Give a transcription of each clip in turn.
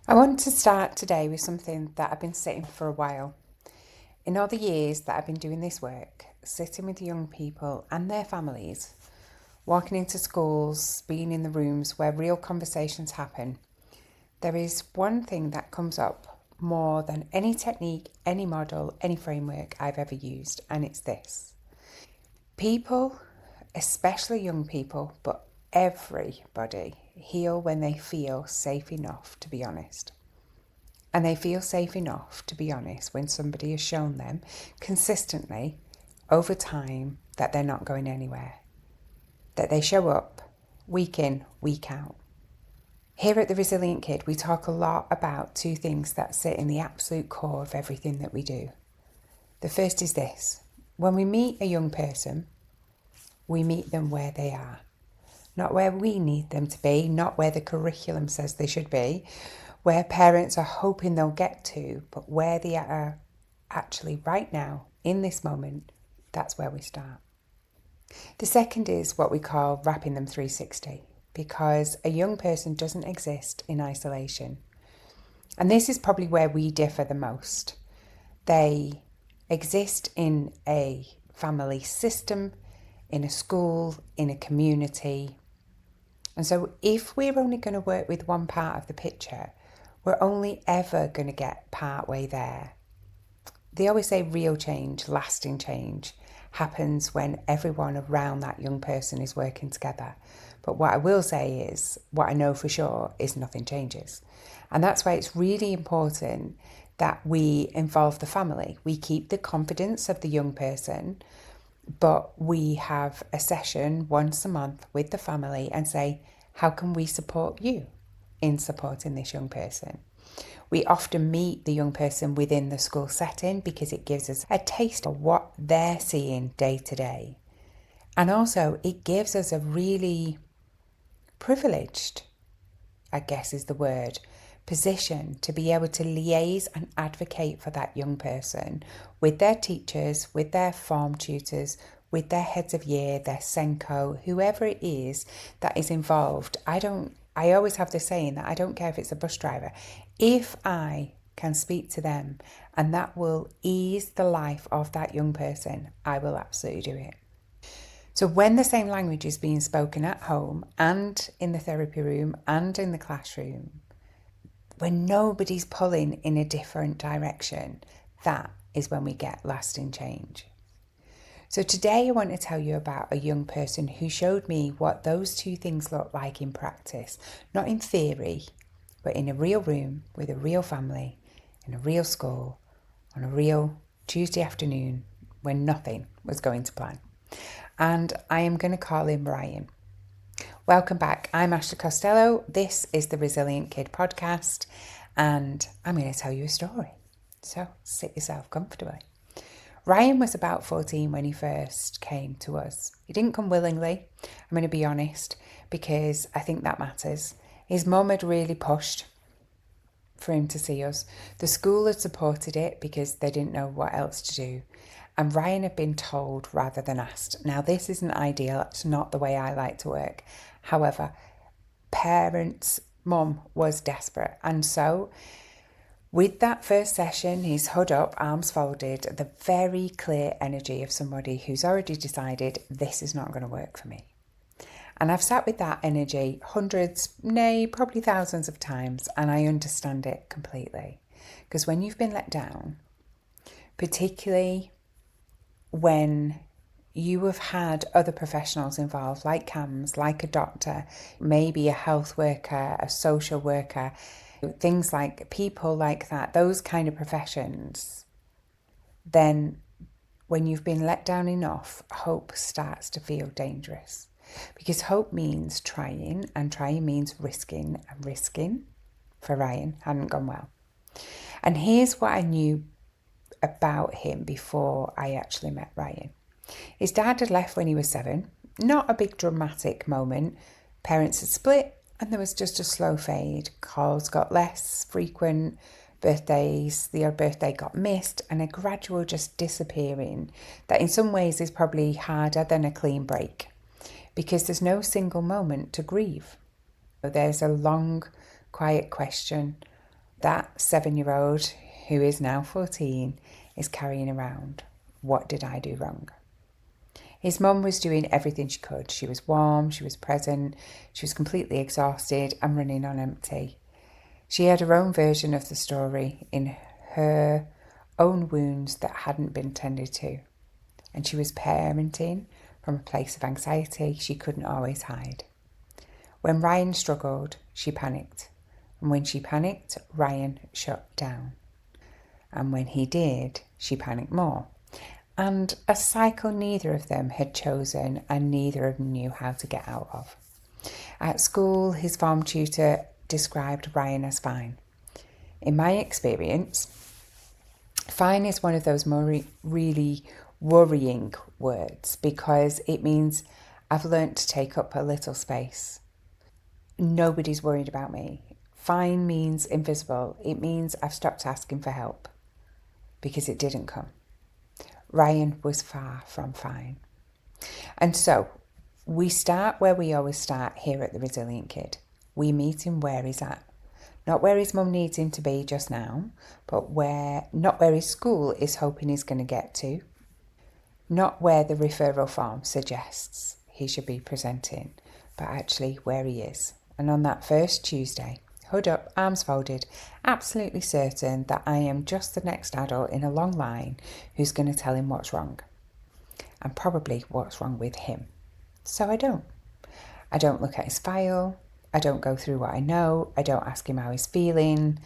I want to start today with something that I've been sitting for a while. In all the years that I've been doing this work, sitting with young people and their families, walking into schools, being in the rooms where real conversations happen, there is one thing that comes up more than any technique, any model, any framework I've ever used, and it's this. People, especially young people, but everybody, heal when they feel safe enough to be honest. And they feel safe enough to be honest when somebody has shown them consistently over time that they're not going anywhere, that they show up week in, week out. Here at The Resilient Kid, we talk a lot about two things that sit in the absolute core of everything that we do. The first is this: when we meet a young person, we meet them where they are, not where we need them to be, not where the curriculum says they should be, where parents are hoping they'll get to, but where they are actually right now, in this moment. That's where we start. The second is what we call wrapping them 360, because a young person doesn't exist in isolation. And this is probably where we differ the most. They exist in a family system, in a school, in a community. And so if we're only going to work with one part of the picture, we're only ever going to get part way there. They always say real change, lasting change, happens when everyone around that young person is working together. But what I will say is, what I know for sure is nothing changes. And that's why it's really important that we involve the family. We keep the confidence of the young person, but we have a session once a month with the family and say, how can we support you in supporting this young person? We often meet the young person within the school setting because it gives us a taste of what they're seeing day to day. And also it gives us a really privileged, I guess is the word, position to be able to liaise and advocate for that young person with their teachers, with their form tutors, with their heads of year, their Senko, whoever it is that is involved. I always have this saying that I don't care if it's a bus driver. If I can speak to them and that will ease the life of that young person, I will absolutely do it. So when the same language is being spoken at home and in the therapy room and in the classroom, when nobody's pulling in a different direction, that is when we get lasting change. So today I want to tell you about a young person who showed me what those two things look like in practice, not in theory, but in a real room with a real family, in a real school, on a real Tuesday afternoon when nothing was going to plan. And I am going to call him Ryan. Welcome back. I'm Ashley Costello. This is the Resilient Kid podcast, and I'm going to tell you a story. So sit yourself comfortably. Ryan was about 14 when he first came to us. He didn't come willingly, I'm going to be honest, because I think that matters. His mum had really pushed for him to see us. The school had supported it because they didn't know what else to do. And Ryan had been told rather than asked. Now, this isn't ideal. It's not the way I like to work. However, parents' mum was desperate. And so with that first session, he's hood up, arms folded, the very clear energy of somebody who's already decided this is not going to work for me. And I've sat with that energy hundreds, nay, probably thousands of times, and I understand it completely. Because when you've been let down, particularly when you have had other professionals involved, like CAMS, like a doctor, maybe a health worker, a social worker, things like people like that, those kind of professions, then when you've been let down enough, hope starts to feel dangerous. Because hope means trying, and trying means risking, and risking for Ryan hadn't gone well. And here's what I knew about him before I actually met Ryan. His dad had left when he was 7. Not a big dramatic moment. Parents had split and there was just a slow fade. Calls got less frequent, birthdays, the odd birthday got missed, and a gradual just disappearing that in some ways is probably harder than a clean break because there's no single moment to grieve. There's a long, quiet question that 7-year-old, who is now 14, is carrying around, what did I do wrong? His mum was doing everything she could. She was warm, she was present, she was completely exhausted and running on empty. She had her own version of the story in her own wounds that hadn't been tended to. And she was parenting from a place of anxiety she couldn't always hide. When Ryan struggled, she panicked. And when she panicked, Ryan shut down. And when he did, she panicked more. And a cycle neither of them had chosen and neither of them knew how to get out of. At school, his form tutor described Ryan as fine. In my experience, fine is one of those really worrying words because it means I've learnt to take up a little space. Nobody's worried about me. Fine means invisible. It means I've stopped asking for help because it didn't come. Ryan was far from fine. And so we start where we always start here at The Resilient Kid. We meet him where he's at. Not where his mum needs him to be just now, but not where his school is hoping he's going to get to. Not where the referral form suggests he should be presenting, but actually where he is. And on that first Tuesday, hood up, arms folded, absolutely certain that I am just the next adult in a long line who's going to tell him what's wrong. And probably what's wrong with him. So I don't. I don't look at his file. I don't go through what I know. I don't ask him how he's feeling.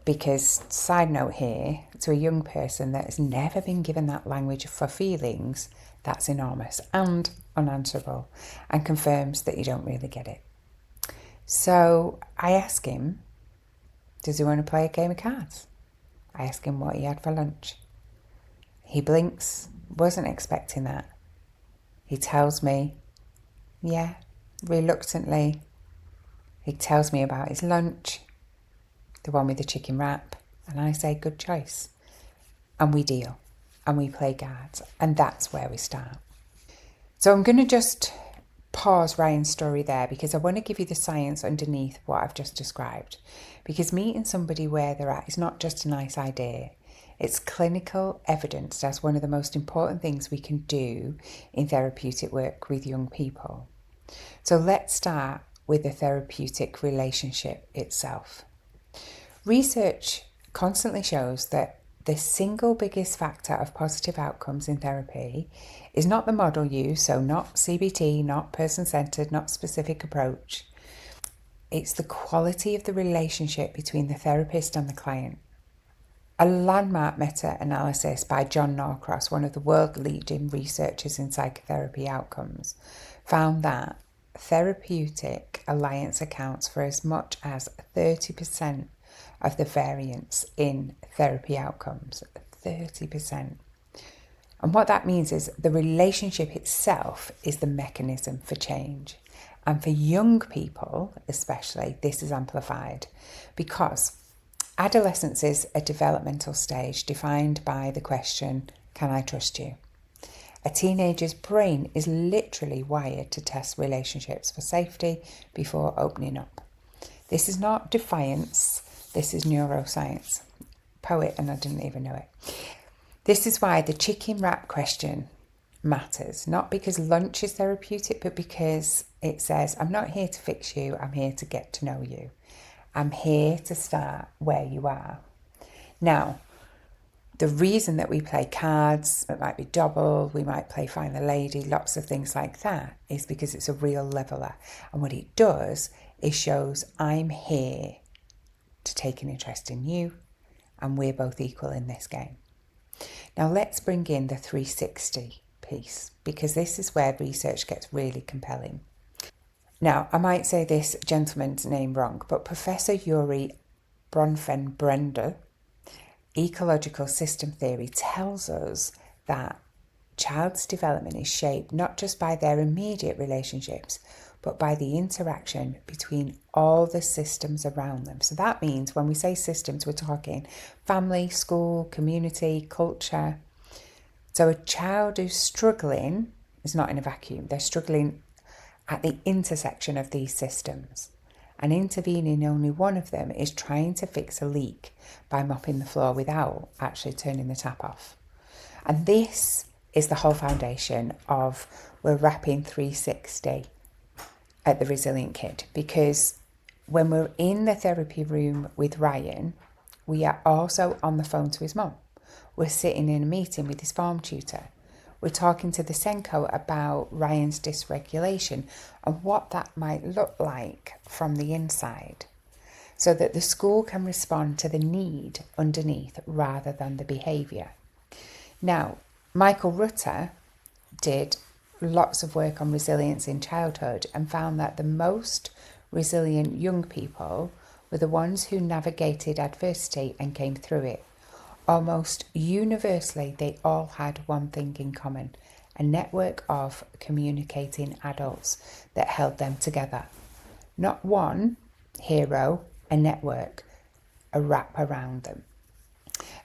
Because, side note here, to a young person that has never been given that language for feelings, that's enormous and unanswerable and confirms that you don't really get it. So I ask him, does he want to play a game of cards? I ask him what he had for lunch. He blinks, wasn't expecting that. He tells me, yeah, reluctantly. He tells me about his lunch, the one with the chicken wrap, and I say, good choice. And we deal, and we play cards, and that's where we start. So I'm going to just pause Ryan's story there because I want to give you the science underneath what I've just described. Because meeting somebody where they're at is not just a nice idea. It's clinical evidence as one of the most important things we can do in therapeutic work with young people. So let's start with the therapeutic relationship itself. Research constantly shows that the single biggest factor of positive outcomes in therapy is not the model used, so not CBT, not person-centered, not specific approach. It's the quality of the relationship between the therapist and the client. A landmark meta-analysis by John Norcross, one of the world-leading researchers in psychotherapy outcomes, found that therapeutic alliance accounts for as much as 30% of the variance in therapy outcomes. 30%. And what that means is the relationship itself is the mechanism for change. And for young people, especially, this is amplified because adolescence is a developmental stage defined by the question, can I trust you? A teenager's brain is literally wired to test relationships for safety before opening up. This is not defiance, this is neuroscience. Poet, and I didn't even know it. This is why the chicken wrap question matters, not because lunch is therapeutic, but because it says, I'm not here to fix you, I'm here to get to know you. I'm here to start where you are. Now, the reason that we play cards, it might be double, we might play Find the Lady, lots of things like that, is because it's a real leveler. And what it does is shows I'm here to take an interest in you, and we're both equal in this game. Now let's bring in the 360 piece, because this is where research gets really compelling. Now, I might say this gentleman's name wrong, but Professor Yuri Bronfenbrenner, ecological system theory, tells us that child's development is shaped not just by their immediate relationships, but by the interaction between all the systems around them. So that means when we say systems, we're talking family, school, community, culture. So a child who's struggling is not in a vacuum. They're struggling at the intersection of these systems. and intervening in only one of them is trying to fix a leak by mopping the floor without actually turning the tap off. And this is the whole foundation of we're wrapping 360 at the Resilient Kid, because when we're in the therapy room with Ryan, we are also on the phone to his mum. We're sitting in a meeting with his form tutor. We're talking to the Senko about Ryan's dysregulation and what that might look like from the inside, so that the school can respond to the need underneath rather than the behaviour. Now, Michael Rutter did lots of work on resilience in childhood and found that the most resilient young people were the ones who navigated adversity and came through it. Almost universally, they all had one thing in common: a network of communicating adults that held them together. Not one hero, a network, a wrap around them.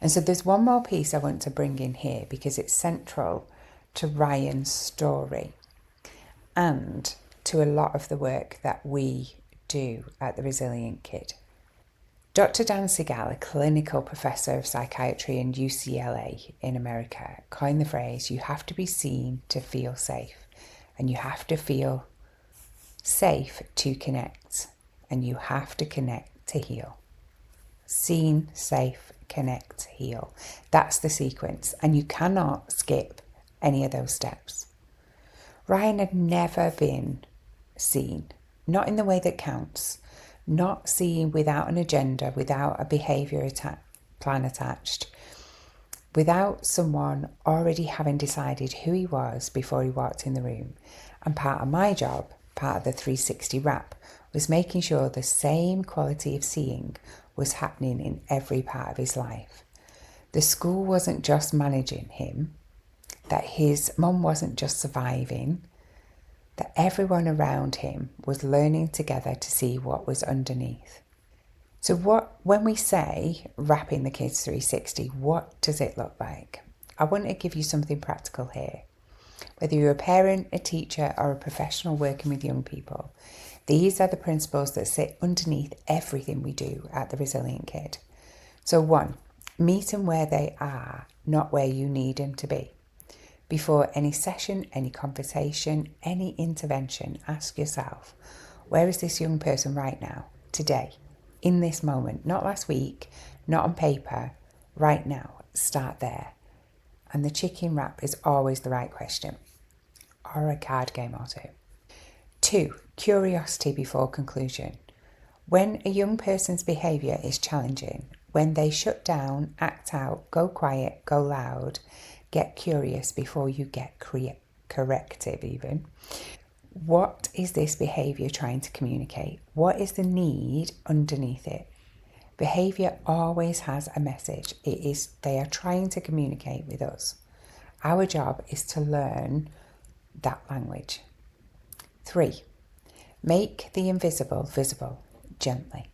And so there's one more piece I want to bring in here because it's central to Ryan's story and to a lot of the work that we do at the Resilient Kid. Dr. Dan Siegel, a clinical professor of psychiatry in UCLA in America, coined the phrase, you have to be seen to feel safe, and you have to feel safe to connect, and you have to connect to heal. Seen, safe, connect, heal. That's the sequence, and you cannot skip any of those steps. Ryan had never been seen, not in the way that counts, not seen without an agenda, without a behaviour plan attached, without someone already having decided who he was before he walked in the room. And part of my job, part of the 360 wrap, was making sure the same quality of seeing was happening in every part of his life. The school wasn't just managing him, that his mum wasn't just surviving, that everyone around him was learning together to see what was underneath. So when we say wrapping the kids 360, what does it look like? I want to give you something practical here. Whether you're a parent, a teacher, or a professional working with young people, these are the principles that sit underneath everything we do at the Resilient Kid. So 1, meet them where they are, not where you need them to be. Before any session, any conversation, any intervention, ask yourself, where is this young person right now, today, in this moment? Not last week, not on paper, right now. Start there. And the chicken wrap is always the right question, or a card game or two. 2, curiosity before conclusion. When a young person's behaviour is challenging, when they shut down, act out, go quiet, go loud, get curious before you get corrective even. What is this behaviour trying to communicate? What is the need underneath it? Behaviour always has a message. They are trying to communicate with us. Our job is to learn that language. 3, make the invisible visible gently.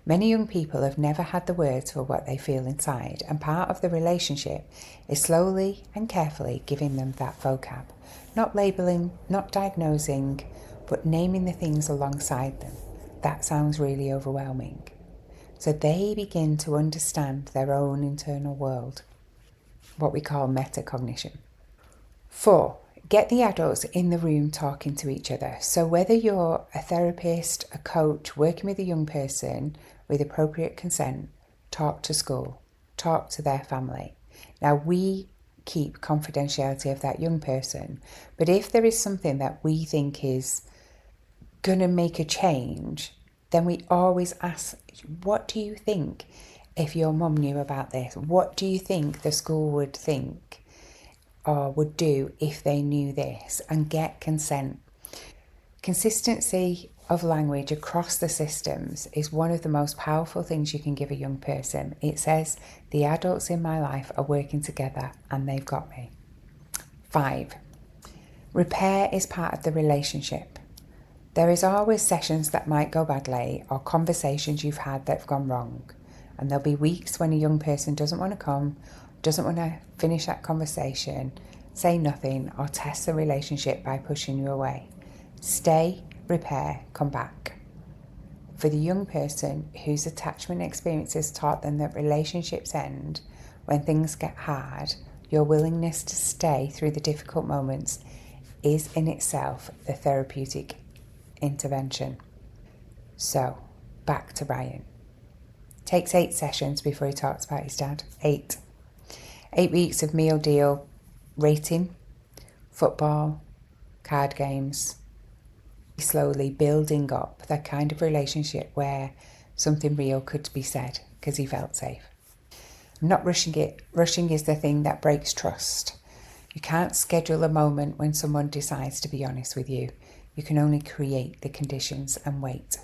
Many young people have never had the words for what they feel inside, and part of the relationship is slowly and carefully giving them that vocab. Not labelling, not diagnosing, but naming the things alongside them. That sounds really overwhelming. So they begin to understand their own internal world, what we call metacognition. 4, get the adults in the room talking to each other. So whether you're a therapist, a coach, working with a young person with appropriate consent, talk to school, talk to their family. Now we keep confidentiality of that young person, but if there is something that we think is going to make a change, then we always ask, what do you think if your mum knew about this? What do you think the school would think or would do if they knew this? And get consent. Consistency of language across the systems is one of the most powerful things you can give a young person. It says, the adults in my life are working together and they've got me. 5, repair is part of the relationship. There is always sessions that might go badly or conversations you've had that have gone wrong. And there'll be weeks when a young person doesn't want to come, doesn't want to finish that conversation, say nothing, or test the relationship by pushing you away. Stay, repair, come back. For the young person whose attachment experiences taught them that relationships end when things get hard, your willingness to stay through the difficult moments is in itself the therapeutic intervention. So, back to Ryan. Takes 8 sessions before he talks about his dad. 8. 8 weeks of meal deal, rating, football, card games, slowly building up that kind of relationship where something real could be said because he felt safe. Not rushing it. Rushing is the thing that breaks trust. You can't schedule a moment when someone decides to be honest with you. You can only create the conditions and wait.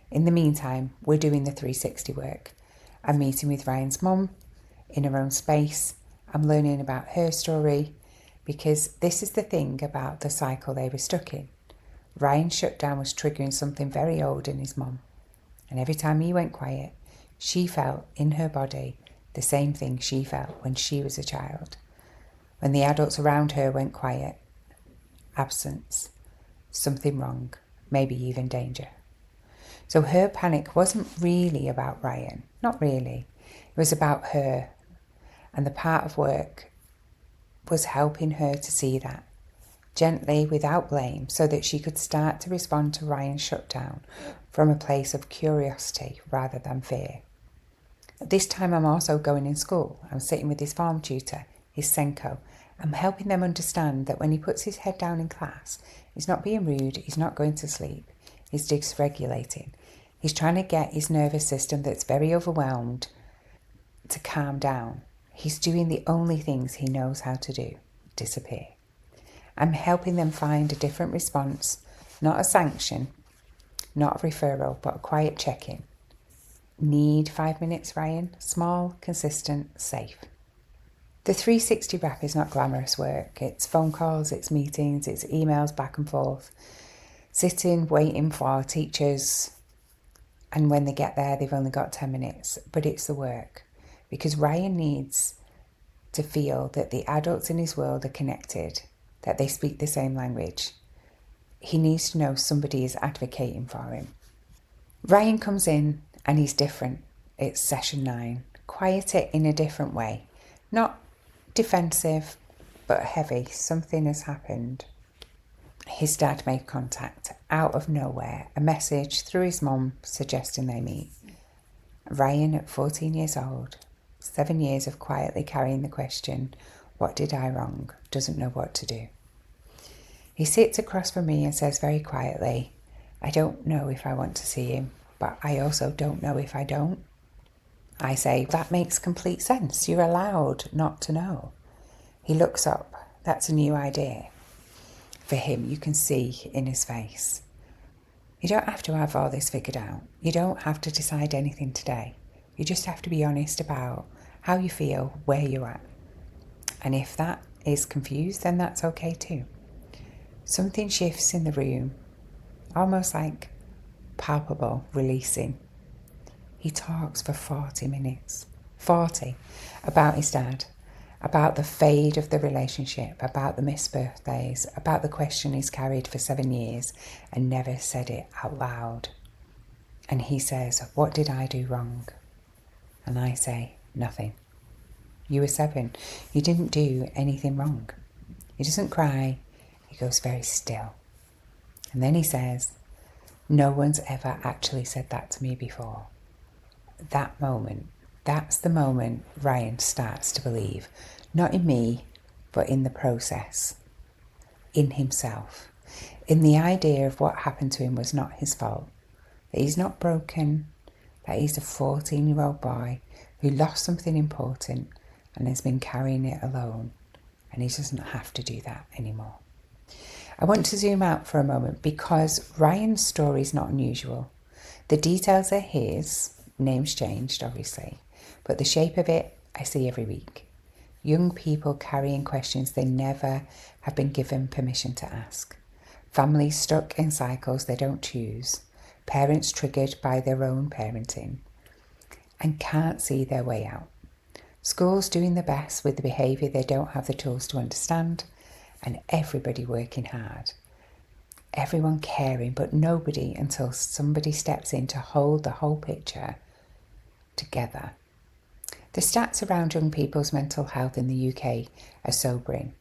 In the meantime, we're doing the 360 work. I'm meeting with Ryan's mum in her own space. I'm learning about her story because this is the thing about the cycle they were stuck in. Ryan's shutdown was triggering something very old in his mum. And every time he went quiet, she felt in her body the same thing she felt when she was a child. When the adults around her went quiet, absence, something wrong, maybe even danger. So her panic wasn't really about Ryan, not really. It was about her. And the part of work was helping her to see that, gently, without blame, so that she could start to respond to Ryan's shutdown from a place of curiosity rather than fear. At this time, I'm also going in school. I'm sitting with his farm tutor, his Senko. I'm helping them understand that when he puts his head down in class, he's not being rude, he's not going to sleep, he's dysregulating. He's trying to get his nervous system that's very overwhelmed to calm down. He's doing the only things he knows how to do, disappear. I'm helping them find a different response, not a sanction, not a referral, but a quiet check-in. Need 5 minutes, Ryan? Small, consistent, safe. The 360 wrap is not glamorous work. It's phone calls, it's meetings, it's emails back and forth, sitting, waiting for teachers, and when they get there, they've only got 10 minutes. But it's the work, because Ryan needs to feel that the adults in his world are connected, that they speak the same language. He needs to know somebody is advocating for him. Ryan comes in and he's different. It's session 9. Quieter in a different way. Not defensive, but heavy. Something has happened. His dad made contact out of nowhere. A message through his mum suggesting they meet. Ryan, at 14 years old, 7 years of quietly carrying the question, what did I wrong? Doesn't know what to do. He sits across from me and says very quietly, I don't know if I want to see him, but I also don't know if I don't. I say, that makes complete sense. You're allowed not to know. He looks up. That's a new idea. For him, you can see in his face. You don't have to have all this figured out. You don't have to decide anything today. You just have to be honest about how you feel, where you're at. And if that is confused, then that's okay too. Something shifts in the room, almost like palpable, releasing. He talks for 40 minutes, 40, about his dad, about the fade of the relationship, about the missed birthdays, about the question he's carried for 7 years and never said it out loud. And he says, what did I do wrong? And I say, nothing. You were 7. You didn't do anything wrong. He doesn't cry. He goes very still. And then he says, no one's ever actually said that to me before. That moment, that's the moment Ryan starts to believe, not in me, but in the process, in himself, in the idea of what happened to him was not his fault, that he's not broken, that he's a 14-year-old boy who lost something important and has been carrying it alone, and he doesn't have to do that anymore. I want to zoom out for a moment because Ryan's story is not unusual. The details are his, names changed obviously, but the shape of it I see every week. Young people carrying questions they never have been given permission to ask. Families stuck in cycles they don't choose. Parents triggered by their own parenting and can't see their way out. Schools doing the best with the behaviour they don't have the tools to understand, and everybody working hard. everyone caring, but nobody until somebody steps in to hold the whole picture together. The stats around young people's mental health in the UK are sobering.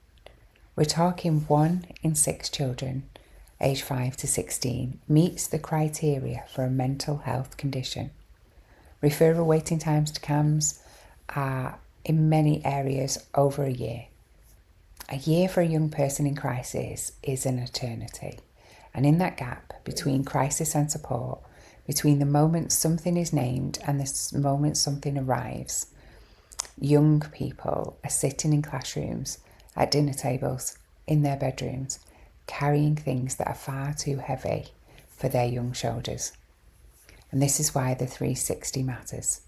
We're talking 1 in 6 children aged 5 to 16 meets the criteria for a mental health condition. Referral waiting times to CAMHS are in many areas over a year. A year for a young person in crisis is an eternity. And in that gap between crisis and support, between the moment something is named and the moment something arrives, young people are sitting in classrooms, at dinner tables, in their bedrooms, carrying things that are far too heavy for their young shoulders. And this is why the 360 matters,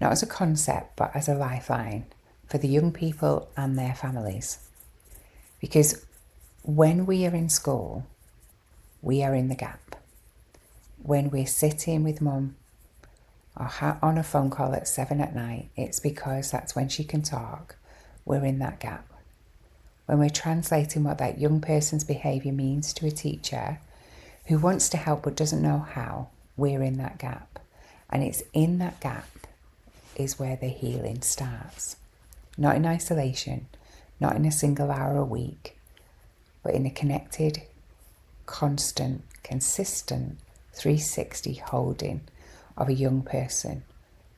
not as a concept, but as a lifeline for the young people and their families. Because when we are in school, we are in the gap. When we're sitting with mum or on a phone call at 7 at night, it's because that's when she can talk. We're in that gap. When we're translating what that young person's behaviour means to a teacher who wants to help but doesn't know how, we're in that gap. And it's in that gap is where the healing starts. Not in isolation, not in a single hour a week, but in a connected, constant, consistent 360 holding of a young person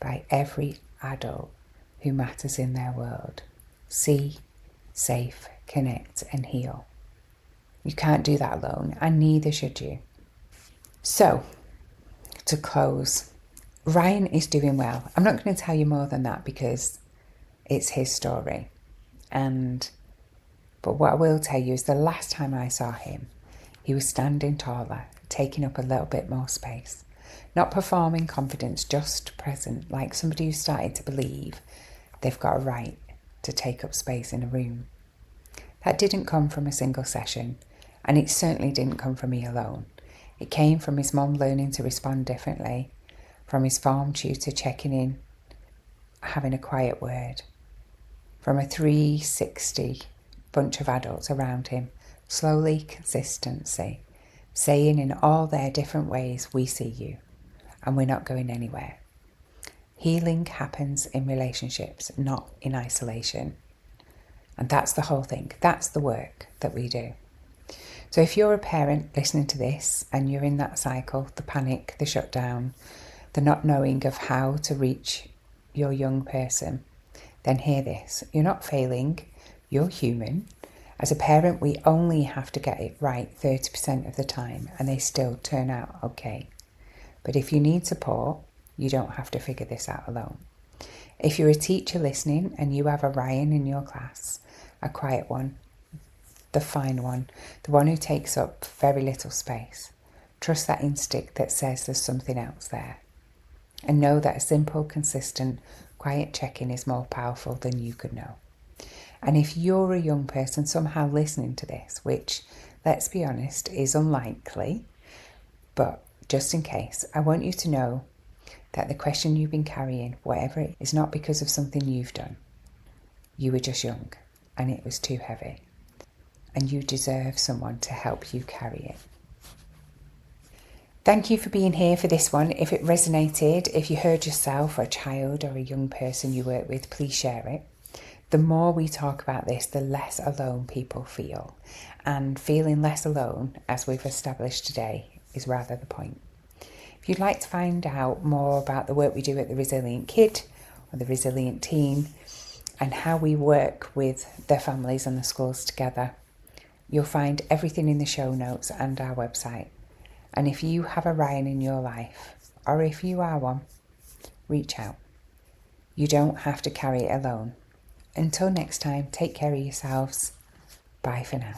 by every adult who matters in their world. See, safe, connect and heal. You can't do that alone, and neither should you. So, to close, Ryan is doing well. I'm not going to tell you more than that because it's his story. But what I will tell you is the last time I saw him, he was standing taller, taking up a little bit more space. Not performing confidence, just present, like somebody who started to believe they've got a right to take up space in a room. That didn't come from a single session, and it certainly didn't come from me alone. It came from his mum learning to respond differently, from his form tutor checking in, having a quiet word, from a 360 bunch of adults around him, slowly, consistency, saying in all their different ways, we see you, and we're not going anywhere. Healing happens in relationships, not in isolation. And that's the whole thing. That's the work that we do. So if you're a parent listening to this and you're in that cycle, the panic, the shutdown, the not knowing of how to reach your young person, then hear this. You're not failing. You're human. As a parent, we only have to get it right 30% of the time, and they still turn out okay. But if you need support, you don't have to figure this out alone. If you're a teacher listening and you have a Ryan in your class, a quiet one, the fine one, the one who takes up very little space, trust that instinct that says there's something else there. And know that a simple, consistent, quiet check-in is more powerful than you could know. And if you're a young person somehow listening to this, which, let's be honest, is unlikely, but just in case, I want you to know that the question you've been carrying, whatever it is, not because of something you've done. You were just young and it was too heavy. And you deserve someone to help you carry it. Thank you for being here for this one. If it resonated, if you heard yourself or a child or a young person you work with, please share it. The more we talk about this, the less alone people feel. And feeling less alone, as we've established today, is rather the point. If you'd like to find out more about the work we do at the Resilient Kid or the Resilient Teen and how we work with their families and the schools together, you'll find everything in the show notes and our website. And if you have a Ryan in your life, or if you are one, reach out. You don't have to carry it alone. Until next time, take care of yourselves. Bye for now.